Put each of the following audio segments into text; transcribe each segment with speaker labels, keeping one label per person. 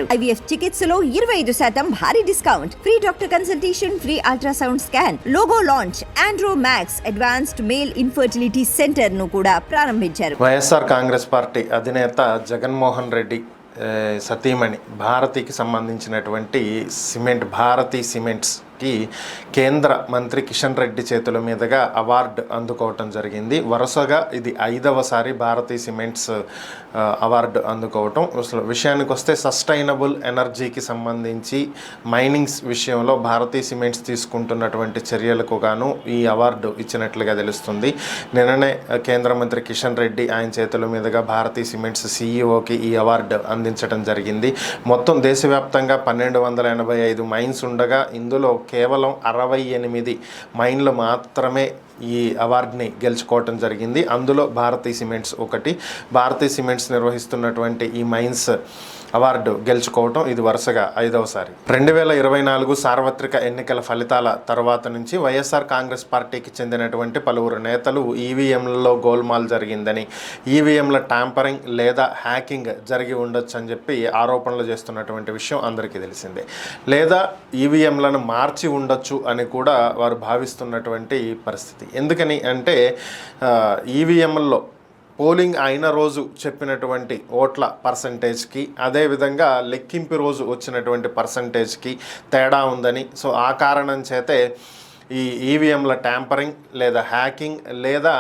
Speaker 1: IVF చికిత్సలో 25% భారీ discount, free doctor consultation, free ultrasound scan, logo launch, Andro max advanced male infertility centre ను కూడా ప్రారంభించారు.
Speaker 2: YSR Congress party అధినేత జగన్మోహన్ రెడ్డి సతీమణి భారతికి సంబంధించినటువంటి భారతీ సిమెంట్స్కి కేంద్ర మంత్రి కిషన్ రెడ్డి చేతుల మీదుగా అవార్డు అందుకోవటం జరిగింది. వరుసగా ఇది 5వసారి భారతీ సిమెంట్స్ అవార్డు అందుకోవటం. అసలు విషయానికి వస్తే సస్టైనబుల్ ఎనర్జీకి సంబంధించి మైనింగ్స్ విషయంలో భారతీ సిమెంట్స్ తీసుకుంటున్నటువంటి చర్యలకు గాను ఈ అవార్డు ఇచ్చినట్లుగా తెలుస్తుంది. నిన్ననే కేంద్ర మంత్రి కిషన్ రెడ్డి ఆయన చేతుల మీదుగా భారతీ సిమెంట్స్ సీఈఓకి ఈ అవార్డు అందించడం జరిగింది. మొత్తం దేశవ్యాప్తంగా 1285 మైన్స్ ఉండగా ఇందులో కేవలం 68 మైన్లు మాత్రమే ఈ అవార్డుని గెలుచుకోవటం జరిగింది. అందులో భారతీ సిమెంట్స్ ఒకటి. భారతీ సిమెంట్స్ నిర్వహిస్తున్నటువంటి ఈ మైన్స్ అవార్డు గెలుచుకోవటం ఇది వరుసగా 5వసారి. 2024 సార్వత్రిక ఎన్నికల ఫలితాల తర్వాత నుంచి వైఎస్ఆర్ కాంగ్రెస్ పార్టీకి చెందినటువంటి పలువురు నేతలు ఈవీఎంలలో గోల్మాల్ జరిగిందని, ఈవీఎంల ట్యాంపరింగ్ లేదా హ్యాకింగ్ జరిగి ఉండొచ్చు అని చెప్పి ఆరోపణలు చేస్తున్నటువంటి విషయం అందరికీ తెలిసిందే. లేదా ఈవీఎంలను మార్చి ఉండొచ్చు అని కూడా వారు భావిస్తున్నటువంటి పరిస్థితి. ఎందుకని అంటే ఈవీఎంల్లో పోలింగ్ అయిన రోజు చెప్పినటువంటి ఓట్ల పర్సంటేజ్కి అదేవిధంగా లెక్కింపు రోజు వచ్చినటువంటి పర్సంటేజ్కి తేడా ఉందని, సో ఆ కారణం చేతే ఈ ఈవీఎంల ట్యాంపరింగ్ లేదా హ్యాకింగ్ లేదా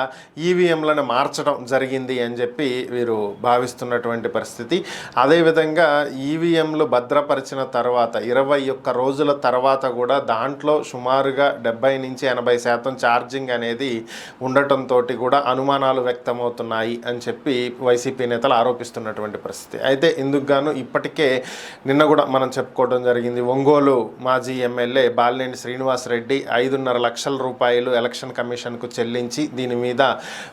Speaker 2: ఈవీఎంలను మార్చడం జరిగింది అని చెప్పి వీరు భావిస్తున్నటువంటి పరిస్థితి. అదేవిధంగా ఈవీఎంలు భద్రపరిచిన తర్వాత 21 రోజుల తర్వాత కూడా దాంట్లో సుమారుగా 70 నుంచి 80% ఛార్జింగ్ అనేది ఉండటంతో కూడా అనుమానాలు వ్యక్తమవుతున్నాయి అని చెప్పి వైసీపీ నేతలు ఆరోపిస్తున్నటువంటి పరిస్థితి. అయితే ఇందుకు గాను ఇప్పటికే నిన్న కూడా మనం చెప్పుకోవడం జరిగింది. ఒంగోలు మాజీ ఎమ్మెల్యే బాలినేని శ్రీనివాసరెడ్డి 5.5 లక్షల రూపాయలు ఎలక్షన్ కమిషన్కు చెల్లించి దీని మీద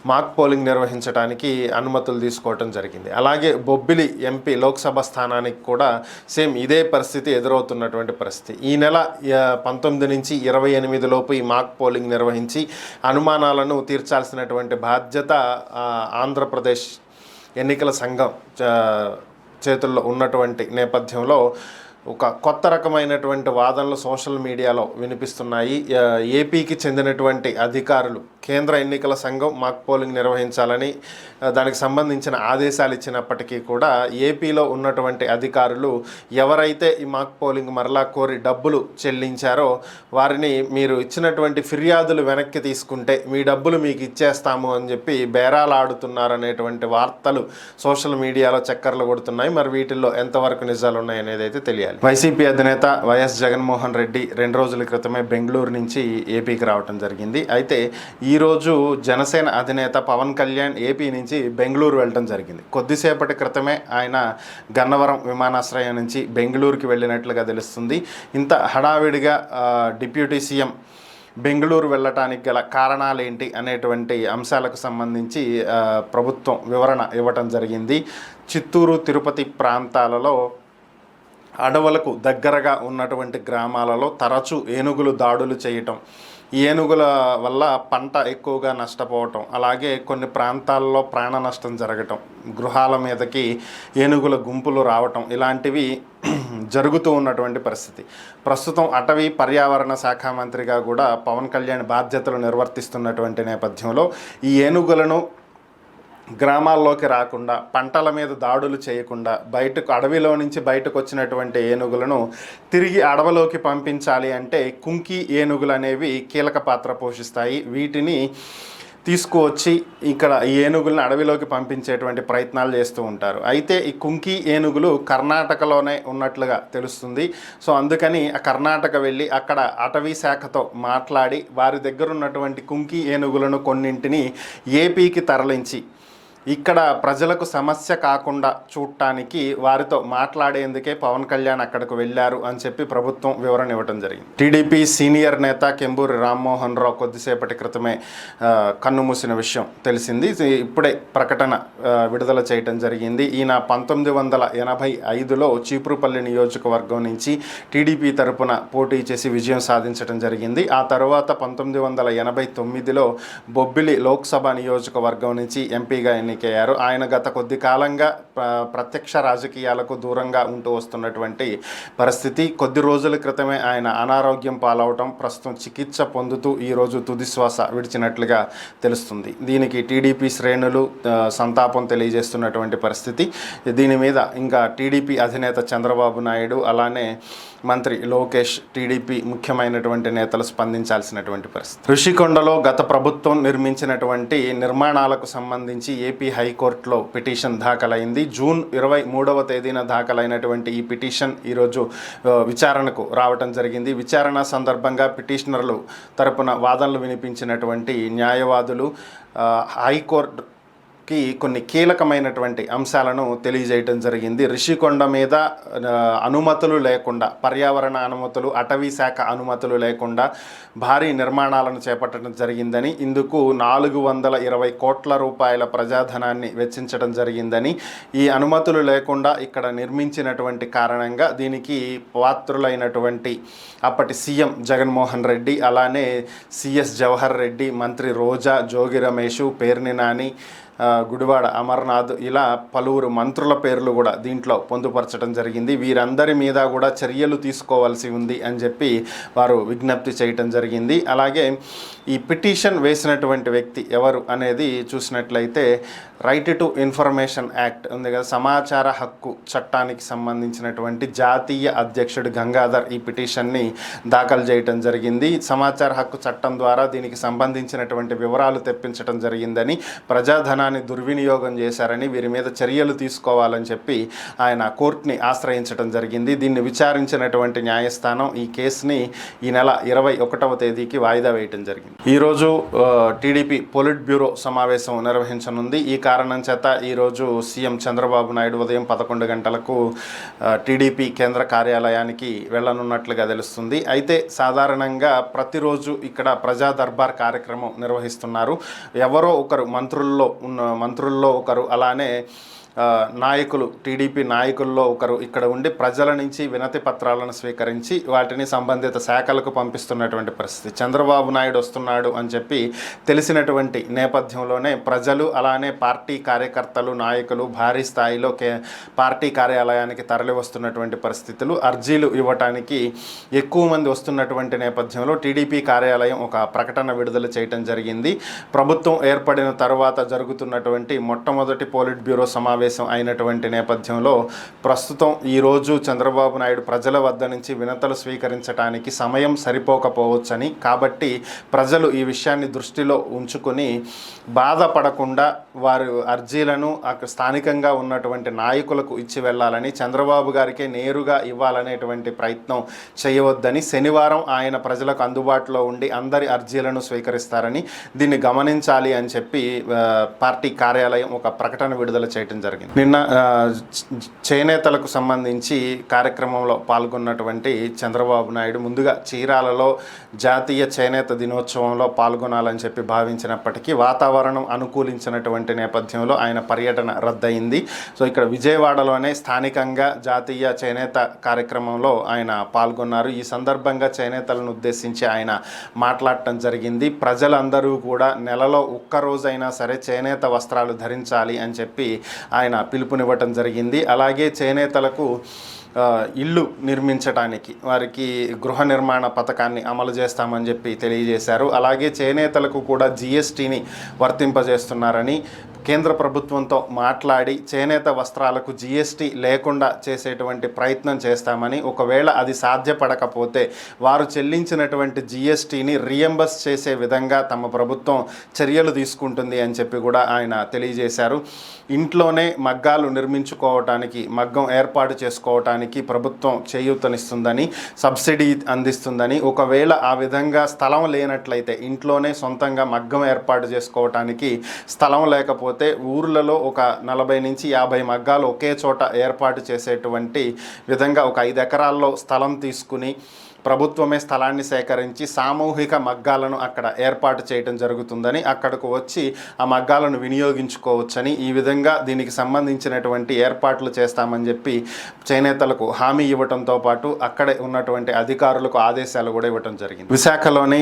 Speaker 2: మాక్ పోలింగ్ నిర్వహించడానికి అనుమతులు తీసుకోవటం జరిగింది. అలాగే బొబ్బిలి ఎంపీ లోక్సభ స్థానానికి కూడా సేమ్ ఇదే పరిస్థితి ఎదురవుతున్నటువంటి పరిస్థితి. ఈ నెల 19 నుంచి 28 లోపు ఈ మాక్ పోలింగ్ నిర్వహించి అనుమానాలను తీర్చాల్సినటువంటి బాధ్యత ఆంధ్రప్రదేశ్ ఎన్నికల సంఘం చేతుల్లో ఉన్నటువంటి నేపథ్యంలో ఒక కొత్త రకమైనటువంటి వాదనలు సోషల్ మీడియాలో వినిపిస్తున్నాయి. ఏపీకి చెందినటువంటి అధికారులు కేంద్ర ఎన్నికల సంఘం మాక్ పోలింగ్ నిర్వహించాలని దానికి సంబంధించిన ఆదేశాలు ఇచ్చినప్పటికీ కూడా ఏపీలో ఉన్నటువంటి అధికారులు ఎవరైతే ఈ మాక్ పోలింగ్ మరలా కోరి డబ్బులు చెల్లించారో వారిని మీరు ఇచ్చినటువంటి ఫిర్యాదులు వెనక్కి తీసుకుంటే మీ డబ్బులు మీకు ఇచ్చేస్తాము అని చెప్పి బేరాలు ఆడుతున్నారనేటువంటి వార్తలు సోషల్ మీడియాలో చక్కర్లు కొడుతున్నాయి. మరి వీటిల్లో ఎంతవరకు నిజాలు ఉన్నాయనేది అయితే తెలియాలి. వైసీపీ అధినేత వైఎస్ జగన్మోహన్ రెడ్డి 2 రోజుల క్రితమే బెంగళూరు నుంచి ఏపీకి రావడం జరిగింది. అయితే ఈరోజు జనసేన అధినేత పవన్ కళ్యాణ్ ఏపీ నుంచి బెంగళూరు వెళ్ళడం జరిగింది. కొద్దిసేపటి క్రితమే ఆయన గన్నవరం విమానాశ్రయం నుంచి బెంగళూరుకి వెళ్ళినట్లుగా తెలుస్తుంది. ఇంత హడావిడిగా డిప్యూటీ సీఎం బెంగళూరు వెళ్ళటానికి గల కారణాలు ఏంటి అనేటువంటి అంశాలకు సంబంధించి ప్రభుత్వం వివరణ ఇవ్వటం జరిగింది. చిత్తూరు, తిరుపతి ప్రాంతాలలో అడవులకు దగ్గరగా ఉన్నటువంటి గ్రామాలలో తరచూ ఏనుగులు దాడులు చేయటం, ఏనుగుల వల్ల పంట ఎక్కువగా నష్టపోవటం, అలాగే కొన్ని ప్రాంతాల్లో ప్రాణ నష్టం జరగటం, గృహాల మీదకి ఏనుగుల గుంపులు రావటం ఇలాంటివి జరుగుతూ ఉన్నటువంటి పరిస్థితి. ప్రస్తుతం అటవీ పర్యావరణ శాఖ మంత్రిగా కూడా పవన్ కళ్యాణ్ బాధ్యతలు నిర్వర్తిస్తున్నటువంటి నేపథ్యంలో ఈ ఏనుగులను గ్రామాల్లోకి రాకుండా, పంటల మీద దాడులు చేయకుండా అడవిలో నుంచి బయటకు వచ్చినటువంటి ఏనుగులను తిరిగి అడవిలోకి పంపించాలి అంటే కుంకి ఏనుగులు అనేవి కీలక పాత్ర పోషిస్తాయి. వీటిని తీసుకువచ్చి ఇక్కడ ఈ ఏనుగులను అడవిలోకి పంపించేటువంటి ప్రయత్నాలు చేస్తూ ఉంటారు. అయితే ఈ కుంకి ఏనుగులు కర్ణాటకలోనే ఉన్నట్లుగా తెలుస్తుంది. సో అందుకని ఆ కర్ణాటక వెళ్ళి అక్కడ అటవీ శాఖతో మాట్లాడి వారి దగ్గర ఉన్నటువంటి కుంకి ఏనుగులను కొన్నింటిని ఏపీకి తరలించి ఇక్కడ ప్రజలకు సమస్య కాకుండా చూడటానికి వారితో మాట్లాడేందుకే పవన్ కళ్యాణ్ అక్కడికి వెళ్ళారు అని చెప్పి ప్రభుత్వం వివరణ ఇవ్వడం జరిగింది. టీడీపీ సీనియర్ నేత కెంబూరి రామ్మోహన్ రావు కొద్దిసేపటి క్రితమే కన్నుమూసిన విషయం తెలిసింది. ఇప్పుడే ప్రకటన విడుదల చేయడం జరిగింది. ఈయన 1985లో చీపురుపల్లి నియోజకవర్గం నుంచి టీడీపీ తరపున పోటీ చేసి విజయం సాధించడం జరిగింది. ఆ తర్వాత 1989లో బొబ్బిలి లోక్సభ నియోజకవర్గం నుంచి ఎంపీగా ఎన్నికయ్యారు. ఆయన గత కొద్ది కాలంగా ప్రత్యక్ష రాజకీయాలకు దూరంగా ఉంటూ వస్తున్నటువంటి పరిస్థితి. కొద్ది రోజుల క్రితమే ఆయన అనారోగ్యం పాలవటం, ప్రస్తుతం చికిత్స పొందుతూ ఈరోజు తుదిశ్వాస విడిచినట్లుగా తెలుస్తుంది. దీనికి టీడీపీ శ్రేణులు సంతాపం తెలియజేస్తున్నటువంటి పరిస్థితి. దీని మీద ఇంకా టీడీపీ అధినేత చంద్రబాబు నాయుడు, అలానే మంత్రి లోకేష్, టీడీపీ ముఖ్యమైనటువంటి నేతలు స్పందించాల్సినటువంటి పరిస్థితి. ఋషికొండలో గత ప్రభుత్వం నిర్మించినటువంటి నిర్మాణాలకు సంబంధించి ఏపీ హైకోర్టులో పిటిషన్ దాఖలైంది. జూన్ 23వ తేదీన దాఖలైనటువంటి ఈ పిటిషన్ ఈరోజు విచారణకు రావటం జరిగింది. విచారణ సందర్భంగా పిటిషనర్లు తరపున వాదనలు వినిపించినటువంటి న్యాయవాదులు హైకోర్టుకి కొన్ని కీలకమైనటువంటి అంశాలను తెలియజేయటం జరిగింది. ఋషికొండ మీద అనుమతులు లేకుండా, పర్యావరణ అనుమతులు, అటవీ శాఖ అనుమతులు లేకుండా భారీ నిర్మాణాలను చేపట్టడం జరిగిందని, ఇందుకు 420 కోట్ల రూపాయల ప్రజాధనాన్ని వెచ్చించడం జరిగిందని, ఈ అనుమతులు లేకుండా ఇక్కడ నిర్మించినటువంటి కారణంగా దీనికి పాత్రులైనటువంటి అప్పటి సీఎం జగన్మోహన్ రెడ్డి, అలానే సిఎస్ జవహర్ రెడ్డి, మంత్రి రోజా, జోగి రమేష్, పేర్ని నాని, గుడివాడ అమర్నాథ్, ఇలా పలువురు మంత్రుల పేర్లు కూడా దీంట్లో పొందుపరచడం జరిగింది. వీరందరి మీద కూడా చర్యలు తీసుకోవాల్సి ఉంది అని చెప్పి వారు విజ్ఞప్తి చేయటం జరిగింది. అలాగే ఈ పిటిషన్ వేసినటువంటి వ్యక్తి ఎవరు అనేది చూసినట్లయితే రైట్ టు ఇన్ఫర్మేషన్ యాక్ట్ ఉంది కదా, సమాచార హక్కు చట్టానికి సంబంధించినటువంటి జాతీయ అధ్యక్షుడు గంగాధర్ ఈ పిటిషన్ని దాఖలు చేయటం జరిగింది. సమాచార హక్కు చట్టం ద్వారా దీనికి సంబంధించినటువంటి వివరాలు తెప్పించడం జరిగిందని, ప్రజాధనాన్ని దుర్వినియోగం చేశారని, వీరి మీద చర్యలు తీసుకోవాలని చెప్పి ఆయన కోర్టుని ఆశ్రయించడం జరిగింది. దీన్ని విచారించినటువంటి న్యాయస్థానం ఈ కేసుని ఈ నెల 21వ తేదీకి వాయిదా వేయటం జరిగింది. ఈరోజు టీడీపీ పొలిట్ బ్యూరో సమావేశం నిర్వహించనుంది. ఈ కారణం చేత ఈరోజు సీఎం చంద్రబాబు నాయుడు ఉదయం 11 గంటలకు టీడీపీ కేంద్ర కార్యాలయానికి వెళ్ళనున్నట్లుగా తెలుస్తుంది. అయితే సాధారణంగా ప్రతిరోజు ఇక్కడ ప్రజా దర్బార్ కార్యక్రమం నిర్వహిస్తున్నారు. ఎవరో ఒకరు మంత్రుల్లో ఒకరు, అలానే నాయకులు, టీడీపీ నాయకుల్లో ఒకరు ఇక్కడ ఉండి ప్రజల నుంచి వినతి పత్రాలను స్వీకరించి వాటిని సంబంధిత శాఖలకు పంపిస్తున్నటువంటి పరిస్థితి. చంద్రబాబు నాయుడు వస్తున్నాడు అని చెప్పి తెలిసినటువంటి నేపథ్యంలోనే ప్రజలు, అలానే పార్టీ కార్యకర్తలు, నాయకులు భారీ స్థాయిలో పార్టీ కార్యాలయానికి తరలి వస్తున్నటువంటి పరిస్థితులు, అర్జీలు ఇవ్వటానికి ఎక్కువ మంది వస్తున్నటువంటి నేపథ్యంలో టీడీపీ కార్యాలయం ఒక ప్రకటన విడుదల చేయటం జరిగింది. ప్రభుత్వం ఏర్పడిన తర్వాత జరుగుతున్నటువంటి మొట్టమొదటి పోలిట్ బ్యూరో సమావేశం అయినటువంటి నేపథ్యంలో ప్రస్తుతం ఈరోజు చంద్రబాబు నాయుడు ప్రజల వద్ద నుంచి వినతులు స్వీకరించడానికి సమయం సరిపోకపోవచ్చని, కాబట్టి ప్రజలు ఈ విషయాన్ని దృష్టిలో ఉంచుకొని బాధపడకుండా వారు అర్జీలను స్థానికంగా ఉన్నటువంటి నాయకులకు ఇచ్చి వెళ్ళాలని, చంద్రబాబు గారికే నేరుగా ఇవ్వాలనేటువంటి ప్రయత్నం చేయవద్దని, శనివారం ఆయన ప్రజలకు అందుబాటులో ఉండి అందరి అర్జీలను స్వీకరిస్తారని, దీన్ని గమనించాలి అని చెప్పి పార్టీ కార్యాలయం ఒక ప్రకటన విడుదల చేయడం జరిగింది. నిన్న చేనేతలకు సంబంధించి కార్యక్రమంలో పాల్గొన్నటువంటి చంద్రబాబు నాయుడు ముందుగా చీరాలలో జాతీయ చేనేత దినోత్సవంలో పాల్గొనాలని చెప్పి భావించినప్పటికీ వాతావరణం అనుకూలించినటువంటి నేపథ్యంలో ఆయన పర్యటన రద్దయింది. సో ఇక్కడ విజయవాడలోనే స్థానికంగా జాతీయ చేనేత కార్యక్రమంలో ఆయన పాల్గొన్నారు. ఈ సందర్భంగా చేనేతలను ఉద్దేశించి ఆయన మాట్లాడటం జరిగింది. ప్రజలందరూ కూడా నెలలో ఒక్కరోజైనా సరే చేనేత వస్త్రాలు ధరించాలి అని చెప్పి ఆయన పిలుపునివ్వటం జరిగింది. అలాగే చేనేతలకు ఇల్లు నిర్మించడానికి వారికి గృహ నిర్మాణ పథకాన్ని అమలు చేస్తామని చెప్పి తెలియజేశారు. అలాగే చేనేతలకు కూడా జీఎస్టీని వర్తింపజేస్తున్నారని, కేంద్ర ప్రభుత్వంతో మాట్లాడి చేనేత వస్త్రాలకు జీఎస్టీ లేకుండా చేసేటువంటి ప్రయత్నం చేస్తామని, ఒకవేళ అది సాధ్యపడకపోతే వారు చెల్లించినటువంటి జీఎస్టీని రియంబర్స్ చేసే విధంగా తమ ప్రభుత్వం చర్యలు తీసుకుంటుంది అని చెప్పి కూడా ఆయన తెలియజేశారు. ఇంట్లోనే మగ్గాలు నిర్మించుకోవటానికి, మగ్గం ఏర్పాటు చేసుకోవటానికి ప్రభుత్వం చేయూతనిస్తుందని, సబ్సిడీ అందిస్తుందని, ఒకవేళ ఆ విధంగా స్థలం లేనట్లయితే ఇంట్లోనే సొంతంగా మగ్గం ఏర్పాటు చేసుకోవటానికి స్థలం లేకపోతే ఊర్లలో ఒక 40 నుంచి 50 మగ్గాలు ఒకే చోట ఏర్పాటు చేసేటువంటి విధంగా ఒక 5 ఎకరాల్లో స్థలం తీసుకుని ప్రభుత్వమే స్థలాన్ని సేకరించి సామూహిక మగ్గాలను అక్కడ ఏర్పాటు చేయడం జరుగుతుందని, అక్కడకు వచ్చి ఆ మగ్గాలను వినియోగించుకోవచ్చని, ఈ విధంగా దీనికి సంబంధించినటువంటి ఏర్పాట్లు చేస్తామని చెప్పి చేనేతలకు సంస్థలకు హామీ ఇవ్వడంతో పాటు అక్కడే ఉన్నటువంటి అధికారులకు ఆదేశాలు కూడా ఇవ్వడం జరిగింది. విశాఖలోని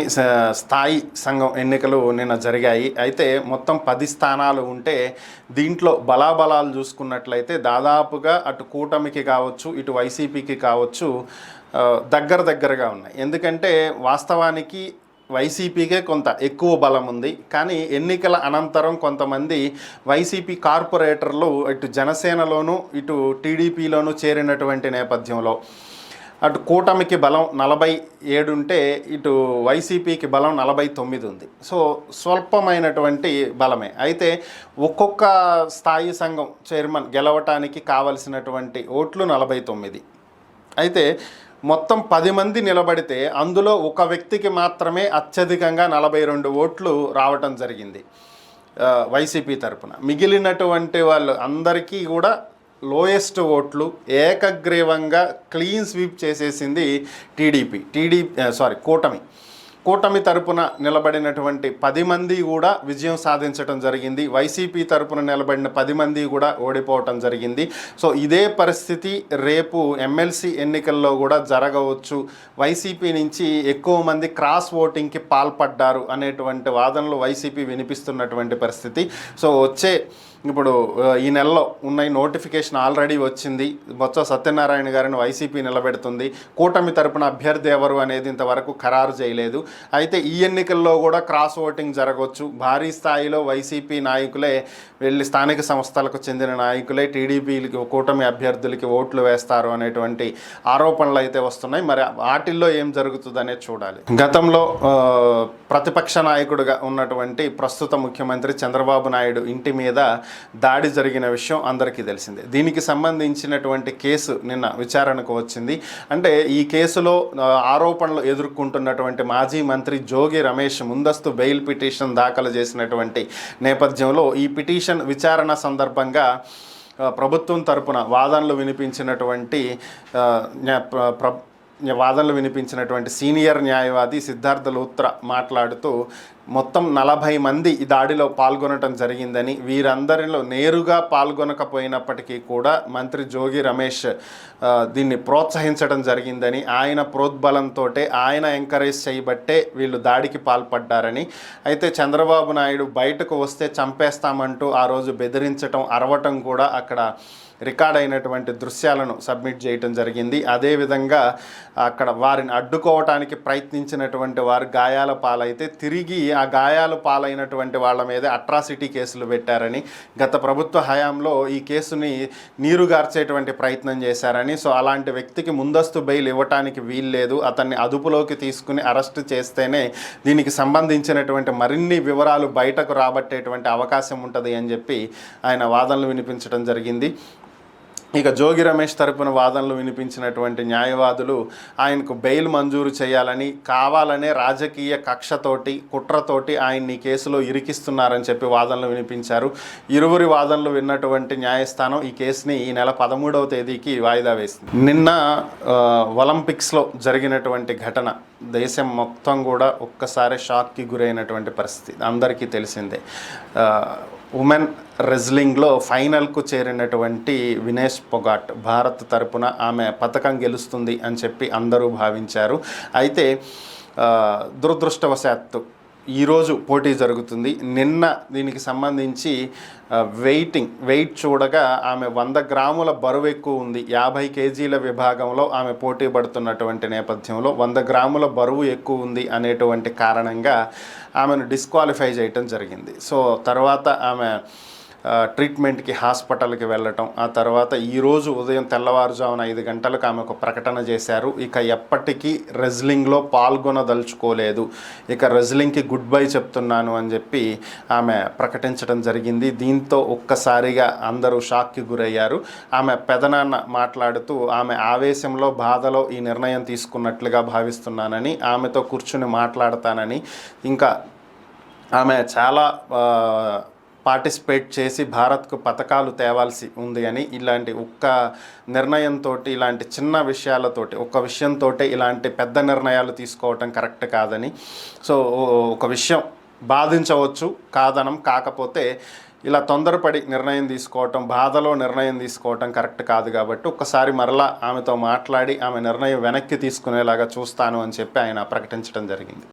Speaker 2: స్థాయి సంఘం ఎన్నికలు నిన్న జరిగాయి. అయితే మొత్తం 10 స్థానాలు ఉంటే దీంట్లో బలాబలాలు చూసుకున్నట్లయితే దాదాపుగా అటు కూటమికి కావచ్చు, ఇటు వైసీపీకి కావచ్చు దగ్గరగా ఉన్నాయి. ఎందుకంటే వాస్తవానికి వైసీపీకే కొంత ఎక్కువ బలం ఉంది. కానీ ఎన్నికల అనంతరం కొంతమంది వైసీపీ కార్పొరేటర్లు ఇటు జనసేనలోను ఇటు టీడీపీలోను చేరినటువంటి నేపథ్యంలో అటు కూటమికి బలం 47 ఉంటే ఇటు వైసీపీకి బలం 49 ఉంది. సో స్వల్పమైనటువంటి బలమే. అయితే ఒక్కొక్క స్థాయి సంఘం చైర్మన్ గెలవటానికి కావలసినటువంటి ఓట్లు 49. అయితే మొత్తం 10 మంది నిలబడితే అందులో ఒక వ్యక్తికి మాత్రమే అత్యధికంగా 42 ఓట్లు రావటం జరిగింది వైసీపీ తరపున. మిగిలినటువంటి వాళ్ళు అందరికీ కూడా లోయెస్ట్ ఓట్లు ఏకగ్రీవంగా క్లీన్ స్వీప్ చేసేసింది కూటమి తరపున నిలబడినటువంటి 10 మంది కూడా విజయం సాధించడం జరిగింది. వైసీపీ తరపున నిలబడిన 10 మంది కూడా ఓడిపోవటం జరిగింది. సో ఇదే పరిస్థితి రేపు ఎమ్మెల్సీ ఎన్నికల్లో కూడా జరగవచ్చు. వైసీపీ నుంచి ఎక్కువ మంది క్రాస్ ఓటింగ్కి పాల్పడ్డారు అనేటువంటి వాదనలు వైసీపీ వినిపిస్తున్నటువంటి పరిస్థితి. సో ఇప్పుడు ఈ నెలలో ఉన్న నోటిఫికేషన్ ఆల్రెడీ వచ్చింది. బొత్స సత్యనారాయణ గారిని వైసీపీ నిలబెడుతుంది. కూటమి తరపున అభ్యర్థి ఎవరు అనేది ఇంతవరకు ఖరారు చేయలేదు. అయితే ఈ ఎన్నికల్లో కూడా క్రాస్ ఓటింగ్ జరగవచ్చు. భారీ స్థాయిలో వైసీపీ నాయకులే వెళ్ళి స్థానిక సంస్థలకు చెందిన నాయకులే టీడీపీకి కూటమి అభ్యర్థులకి ఓట్లు వేస్తారు అనేటువంటి ఆరోపణలు అయితే వస్తున్నాయి. మరి వాటిల్లో ఏం జరుగుతుందనేది చూడాలి. గతంలో ప్రతిపక్ష నాయకుడిగా ఉన్నటువంటి ప్రస్తుత ముఖ్యమంత్రి చంద్రబాబు నాయుడు ఇంటి మీద దాడి జరిగిన విషయం అందరికీ తెలిసిందే. దీనికి సంబంధించినటువంటి కేసు నిన్న విచారణకు వచ్చింది. అంటే ఈ కేసులో ఆరోపణలు ఎదుర్కొంటున్నటువంటి మాజీ మంత్రి జోగి రమేష్ ముందస్తు బెయిల్ పిటిషన్ దాఖలు చేసినటువంటి నేపథ్యంలో ఈ పిటిషన్ విచారణ సందర్భంగా ప్రభుత్వం తరపున వాదనలు వినిపించినటువంటి సీనియర్ న్యాయవాది సిద్ధార్థ లూత్రా మాట్లాడుతూ మొత్తం 40 మంది ఈ దాడిలో పాల్గొనడం జరిగిందని, వీరందరిలో నేరుగా పాల్గొనకపోయినప్పటికీ కూడా మంత్రి జోగి రమేష్ దీన్ని ప్రోత్సహించడం జరిగిందని, ఆయన ప్రోద్బలంతో ఆయన ఎంకరేజ్ చేయబట్టే వీళ్ళు దాడికి పాల్పడ్డారని, అయితే చంద్రబాబు నాయుడు బయటకు వస్తే చంపేస్తామంటూ ఆ రోజు బెదిరించటం, అరవటం కూడా అక్కడ రికార్డ్ అయినటువంటి దృశ్యాలను సబ్మిట్ చేయటం జరిగింది. అదేవిధంగా అక్కడ వారిని అడ్డుకోవటానికి ప్రయత్నించినటువంటి వారు గాయాల పాలైతే తిరిగి ఆ గాయాలు పాలైనటువంటి వాళ్ళ మీద అట్రాసిటీ కేసులు పెట్టారని, గత ప్రభుత్వ హయాంలో ఈ కేసుని నీరుగార్చేటువంటి ప్రయత్నం చేశారని, సో అలాంటి వ్యక్తికి ముందస్తు బెయిల్ ఇవ్వటానికి వీల్లేదు, అతన్ని అదుపులోకి తీసుకుని అరెస్ట్ చేస్తేనే దీనికి సంబంధించినటువంటి మరిన్ని వివరాలు బయటకు రాబట్టేటువంటి అవకాశం ఉంటుంది అని చెప్పి ఆయన వాదనలు వినిపించడం జరిగింది. ఇక జోగి రమేష్ తరపున వాదనలు వినిపించినటువంటి న్యాయవాదులు ఆయనకు బెయిల్ మంజూరు చేయాలని, కావాలనే రాజకీయ కక్షతోటి కుట్రతోటి ఆయన్ని కేసులో ఇరికిస్తున్నారని చెప్పి వాదనలు వినిపించారు. ఇరువురి వాదనలు విన్నటువంటి న్యాయస్థానం ఈ కేసుని ఈ నెల 13వ తేదీకి వాయిదా వేసింది. నిన్న ఒలింపిక్స్లో జరిగినటువంటి ఘటన దేశం మొత్తం కూడా ఒక్కసారి షాక్కి గురైనటువంటి పరిస్థితి అందరికీ తెలిసిందే. ఉమెన్ రెజ్లింగ్లో ఫైనల్కు చేరినటువంటి వినేష్ పొగాట్ భారత్ తరపున ఆమె పథకం గెలుస్తుంది అని చెప్పి అందరూ భావించారు. అయితే దురదృష్టవశాత్తు ఈరోజు పోటీ జరుగుతుంది. నిన్న దీనికి సంబంధించి వెయిట్ చూడగా ఆమె 100 గ్రాముల బరువు ఎక్కువ ఉంది. 50 కేజీల విభాగంలో ఆమె పోటీ పడుతున్నటువంటి నేపథ్యంలో 100 గ్రాముల బరువు ఎక్కువ ఉంది అనేటువంటి కారణంగా ఆమెను డిస్క్వాలిఫై చేయటం జరిగింది. సో తర్వాత ఆమె ట్రీట్మెంట్కి హాస్పిటల్కి వెళ్ళటం, ఆ తర్వాత ఈరోజు ఉదయం తెల్లవారుజామున 5 గంటలకు ఆమె ఒక ప్రకటన చేశారు. ఇక ఎప్పటికీ రెజ్లింగ్లో పాల్గొనదలుచుకోలేదు, ఇక రెజ్లింగ్కి గుడ్ బై చెప్తున్నాను అని చెప్పి ఆమె ప్రకటించడం జరిగింది. దీంతో ఒక్కసారిగా అందరూ షాక్కి గురయ్యారు. ఆమె పెదనాన్న మాట్లాడుతూ ఆమె ఆవేశంలో బాధలో ఈ నిర్ణయం తీసుకున్నట్లుగా భావిస్తున్నానని, ఆమెతో కూర్చుని మాట్లాడతానని, ఇంకా ఆమె చాలా పార్టిసిపేట్ చేసి భారత్కు పథకాలు తేవాల్సి ఉంది అని, ఇలాంటి ఒక్క నిర్ణయంతో, ఇలాంటి చిన్న విషయాలతోటి, ఒక్క విషయంతో ఇలాంటి పెద్ద నిర్ణయాలు తీసుకోవటం కరెక్ట్ కాదని, సో ఒక విషయం బాధించవచ్చు కాదనం, కాకపోతే ఇలా తొందరపడి నిర్ణయం తీసుకోవటం, బాధలో నిర్ణయం తీసుకోవటం కరెక్ట్ కాదు కాబట్టి ఒక్కసారి మరలా ఆమెతో మాట్లాడి ఆమె నిర్ణయం వెనక్కి తీసుకునేలాగా చూస్తాను అని చెప్పి ఆయన ప్రకటించడం జరిగింది.